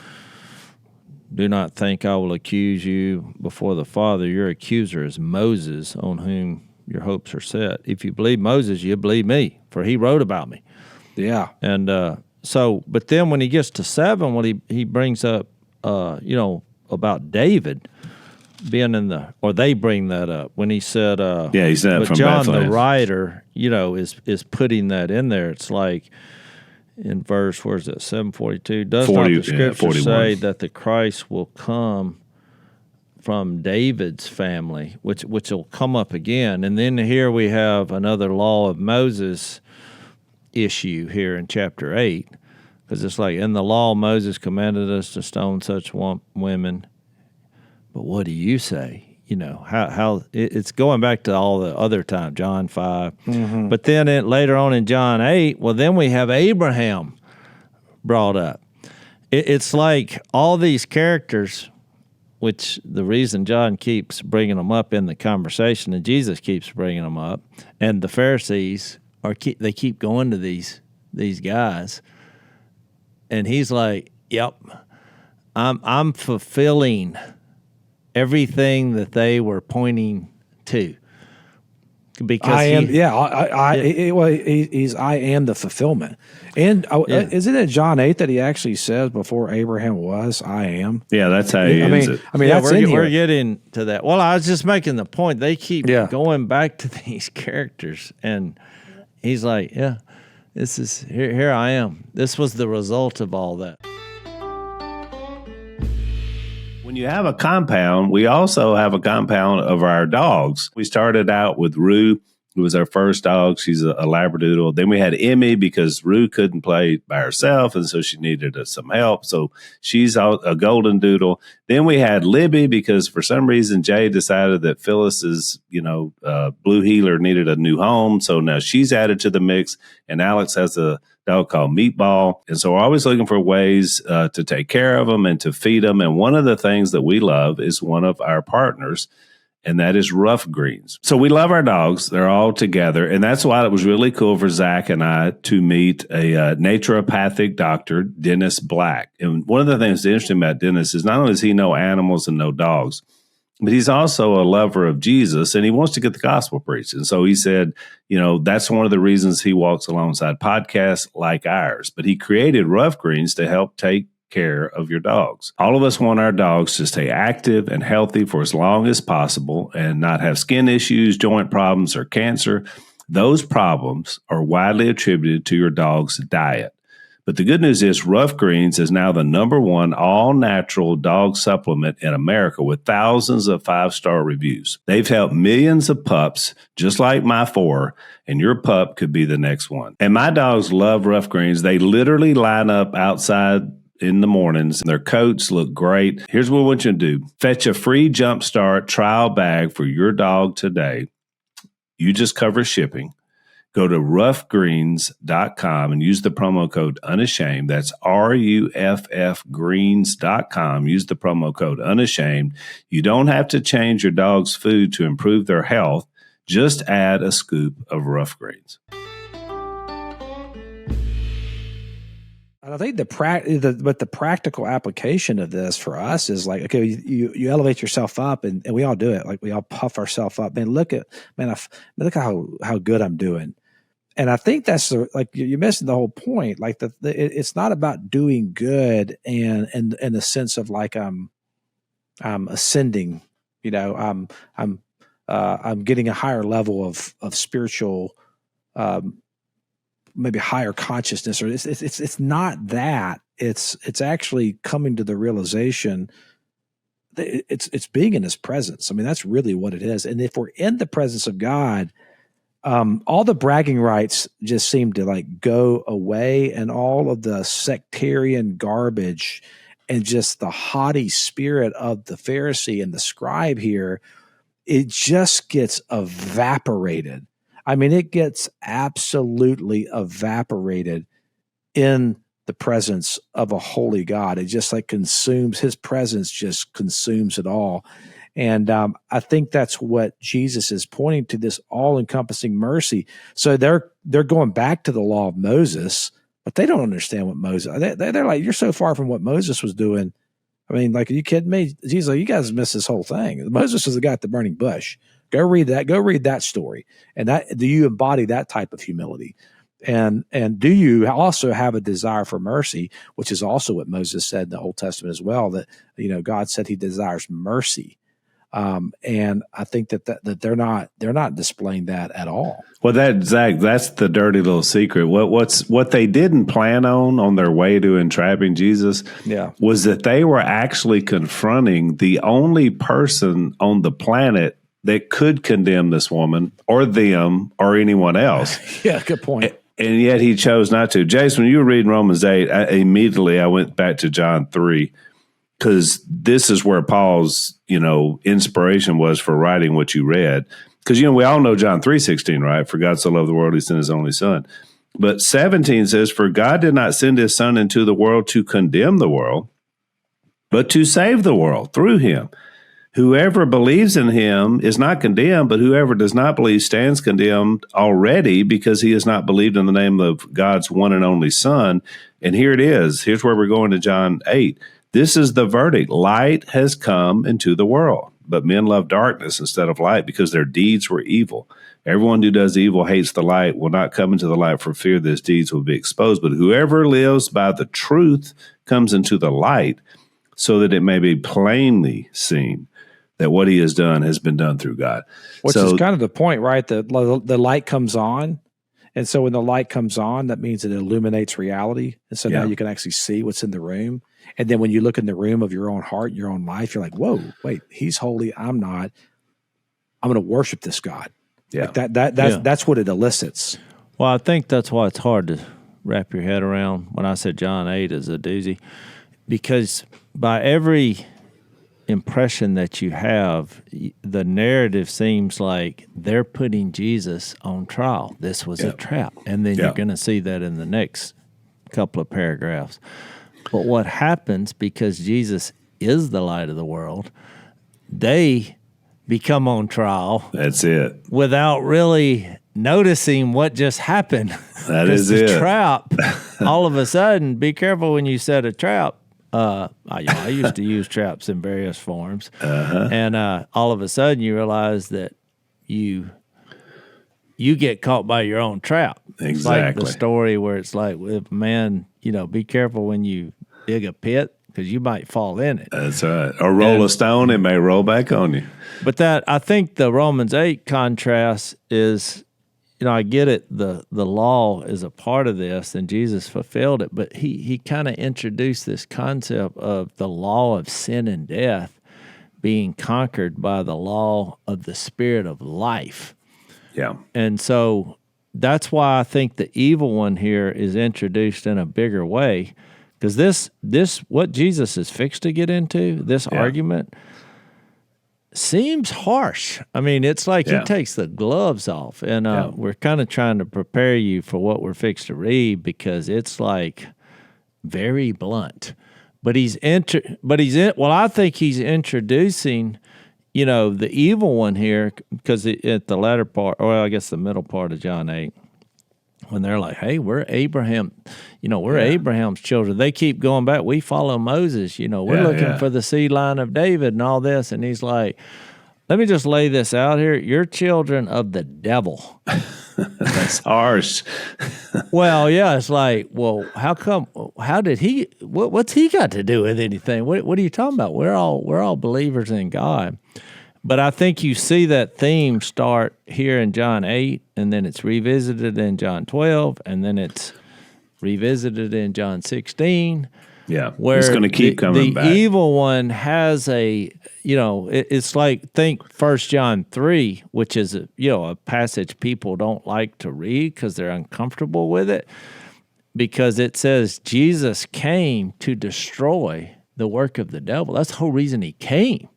"Do not think I will accuse you before the Father. Your accuser is Moses, on whom your hopes are set. If you believe Moses, you believe me, for he wrote about me." Yeah, and so, but then when he gets to 7, when he brings up, about David being they bring that up when he said, he said, but from John Bethlehem. the writer, is putting that in there. It's like in verse, where is it, 742? Does 40, not the scripture 41. say that the Christ will come from David's family, which will come up again? And then here we have another law of Moses issue here in chapter 8, because it's like, in the law Moses commanded us to stone such women, but what do you say? How it's going back to all the other time, John 5. Mm-hmm. But then later on in John 8, well, then we have Abraham brought up. It's like all these characters, which the reason John keeps bringing them up in the conversation, and Jesus keeps bringing them up, and the Pharisees they keep going to these guys, and he's like, "Yep, I'm fulfilling everything that they were pointing to." Because I am, I am the fulfillment. And isn't it John 8 that he actually says before Abraham was, I am? Yeah, that's how he ends it. I mean, that's we're getting to that. Well, I was just making the point. They keep going back to these characters, and he's like, "Yeah, this is here I am. This was the result of all that." When you have a compound, we also have a compound of our dogs. We started out with Rue, who was our first dog. She's a Labradoodle. Then we had Emmy, because Rue couldn't play by herself, and so she needed some help. So she's a golden doodle. Then we had Libby, because for some reason Jay decided that Phyllis's, blue heeler needed a new home. So now she's added to the mix, and Alex has a dog called Meatball. And so we're always looking for ways to take care of them and to feed them. And one of the things that we love is one of our partners, and that is Rough Greens. So we love our dogs. They're all together. And that's why it was really cool for Zach and I to meet a naturopathic doctor, Dennis Black. And one of the things that's interesting about Dennis is not only does he know animals and know dogs, but he's also a lover of Jesus, and he wants to get the gospel preached. And so he said, that's one of the reasons he walks alongside podcasts like ours. But he created Rough Greens to help take care of your dogs. All of us want our dogs to stay active and healthy for as long as possible and not have skin issues, joint problems, or cancer. Those problems are widely attributed to your dog's diet. But the good news is Rough Greens is now the #1 all-natural dog supplement in America, with thousands of 5-star reviews. They've helped millions of pups, just like my 4, and your pup could be the next one. And my dogs love Rough Greens. They literally line up outside in the mornings. Their coats look great. Here's what we want you to do. Fetch a free Jumpstart trial bag for your dog today. You just cover shipping. Go to roughgreens.com and use the promo code Unashamed. That's RUFFgreens.com. Use the promo code Unashamed. You don't have to change your dog's food to improve their health. Just add a scoop of Rough Greens. And I think the practical application of this for us is like, okay, you elevate yourself up, and we all do it. Like, we all puff ourselves up. Look at how good I'm doing. And I think that's you're missing the whole point. Like, it's not about doing good and in the sense of like I'm ascending. I'm getting a higher level of spiritual, maybe higher consciousness, or it's not that. It's actually coming to the realization that it's being in His presence. I mean, that's really what it is. And if we're in the presence of God, all the bragging rights just seem to like go away, and all of the sectarian garbage and just the haughty spirit of the Pharisee and the scribe here, it just gets evaporated. I mean, it gets absolutely evaporated in the presence of a holy God. It just like consumes, His presence just consumes it all. And I think that's what Jesus is pointing to, this all-encompassing mercy. So they're going back to the law of Moses, but they don't understand what Moses. They're like, you're so far from what Moses was doing. I mean, like, are you kidding me? Jesus, like, you guys missed this whole thing. Moses was the guy at the burning bush. Go read that. Go read that story. And do you embody that type of humility? And do you also have a desire for mercy, which is also what Moses said in the Old Testament as well, that, God said He desires mercy. And I think that they're not displaying that at all. Well, that's the dirty little secret. What they didn't plan on their way to entrapping Jesus, was that they were actually confronting the only person on the planet that could condemn this woman or them or anyone else. Yeah, good point. And yet He chose not to. Jase, when you were reading Romans 8, I went back to John 3. Because this is where Paul's, inspiration was for writing what you read. Because, we all know John 3:16, right? For God so loved the world, He sent His only Son. But 17 says, for God did not send His Son into the world to condemn the world, but to save the world through Him. Whoever believes in Him is not condemned, but whoever does not believe stands condemned already, because he has not believed in the name of God's one and only Son. And here it is. Here's where we're going to John 8. This is the verdict. Light has come into the world, but men love darkness instead of light because their deeds were evil. Everyone who does evil hates the light, will not come into the light for fear that his deeds will be exposed. But whoever lives by the truth comes into the light, so that it may be plainly seen that what he has done has been done through God. Which is kind of the point, right? The light comes on. And so when the light comes on, that means it illuminates reality. And so now you can actually see what's in the room. And then when you look in the room of your own heart, your own life, you're like, whoa, wait, He's holy. I'm not. I'm going to worship this God. Yeah. Like that's what it elicits. Well, I think that's why it's hard to wrap your head around when I said John 8 is a doozy, because by every impression that you have, the narrative seems like they're putting Jesus on trial. This was a trap. And then you're going to see that in the next couple of paragraphs. But what happens, because Jesus is the light of the world, they become on trial. That's it. Without really noticing what just happened. That is it. The trap, all of a sudden, be careful when you set a trap. I used to use traps in various forms. And all of a sudden you realize that you get caught by your own trap. Exactly. It's like the story where it's like, if a man, be careful when you dig a pit, because you might fall in it. That's right. Or roll a stone, it may roll back on you. But I think the Romans 8 contrast is, I get it, the law is a part of this, and Jesus fulfilled it, but he kind of introduced this concept of the law of sin and death being conquered by the law of the Spirit of life. Yeah. And so that's why I think the evil one here is introduced in a bigger way, because this what Jesus is fixed to get into, this argument, seems harsh. I mean, it's like he takes the gloves off, and we're kind of trying to prepare you for what we're fixed to read because it's like very blunt. But I think he's introducing, the evil one here because at the latter part, or I guess the middle part of John 8, when they're like, hey, we're Abraham, we're Abraham's children. They keep going back. We follow Moses, we're looking for the seed line of David and all this. And he's like, let me just lay this out here. You're children of the devil. That's harsh. Well, yeah, it's like, well, how come? How did he? What's he got to do with anything? What are you talking about? We're all believers in God. But I think you see that theme start here in John 8, and then it's revisited in John 12, and then it's revisited in John 16. Yeah, where it's going to keep coming back. The evil one has it's like, think 1 John 3, which is a passage people don't like to read because they're uncomfortable with it, because it says Jesus came to destroy the work of the devil. That's the whole reason he came.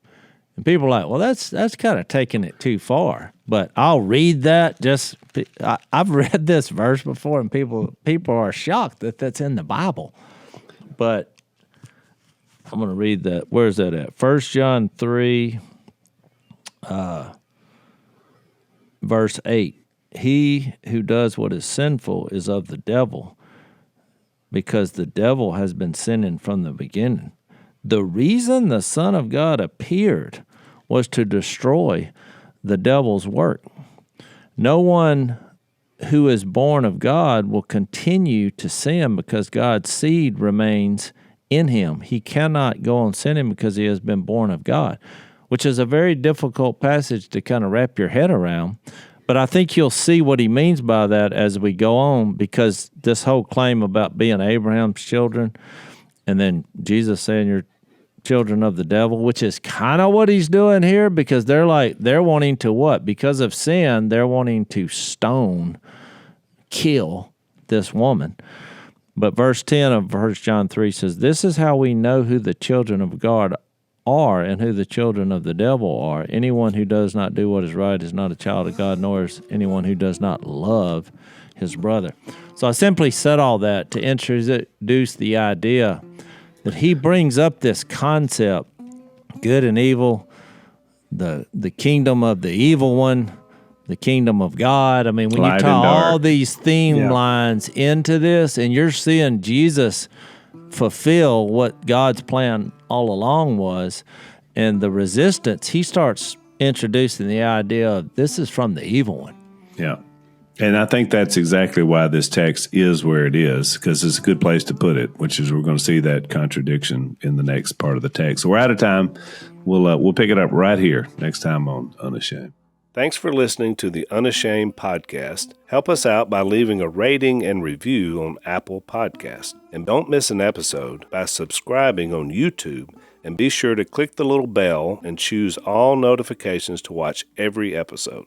And people are like, well, that's kind of taking it too far. But I'll read that. I've read this verse before, and people are shocked that that's in the Bible. But I'm going to read that. Where is that at? 1 John 3, verse 8. He who does what is sinful is of the devil, because the devil has been sinning from the beginning. The reason the Son of God appeared was to destroy the devil's work. No one who is born of God will continue to sin because God's seed remains in him. He cannot go on sinning because he has been born of God, which is a very difficult passage to kind of wrap your head around. But I think you'll see what he means by that as we go on, because this whole claim about being Abraham's children, and then Jesus saying you're children of the devil, which is kind of what he's doing here, because they're wanting to what? Because of sin, they're wanting to kill this woman. But verse 10 of 1 John 3 says, this is how we know who the children of God are and who the children of the devil are. Anyone who does not do what is right is not a child of God, nor is anyone who does not love his brother. So I simply said all that to introduce the idea that he brings up this concept, good and evil, the kingdom of the evil one, the kingdom of God. I mean, when you tie all these theme lines into this, and you're seeing Jesus fulfill what God's plan all along was, and the resistance, he starts introducing the idea of this is from the evil one. Yeah. And I think that's exactly why this text is where it is, because it's a good place to put it, which is we're going to see that contradiction in the next part of the text. So we're out of time. We'll pick it up right here next time on Unashamed. Thanks for listening to the Unashamed podcast. Help us out by leaving a rating and review on Apple Podcasts. And don't miss an episode by subscribing on YouTube. And be sure to click the little bell and choose all notifications to watch every episode.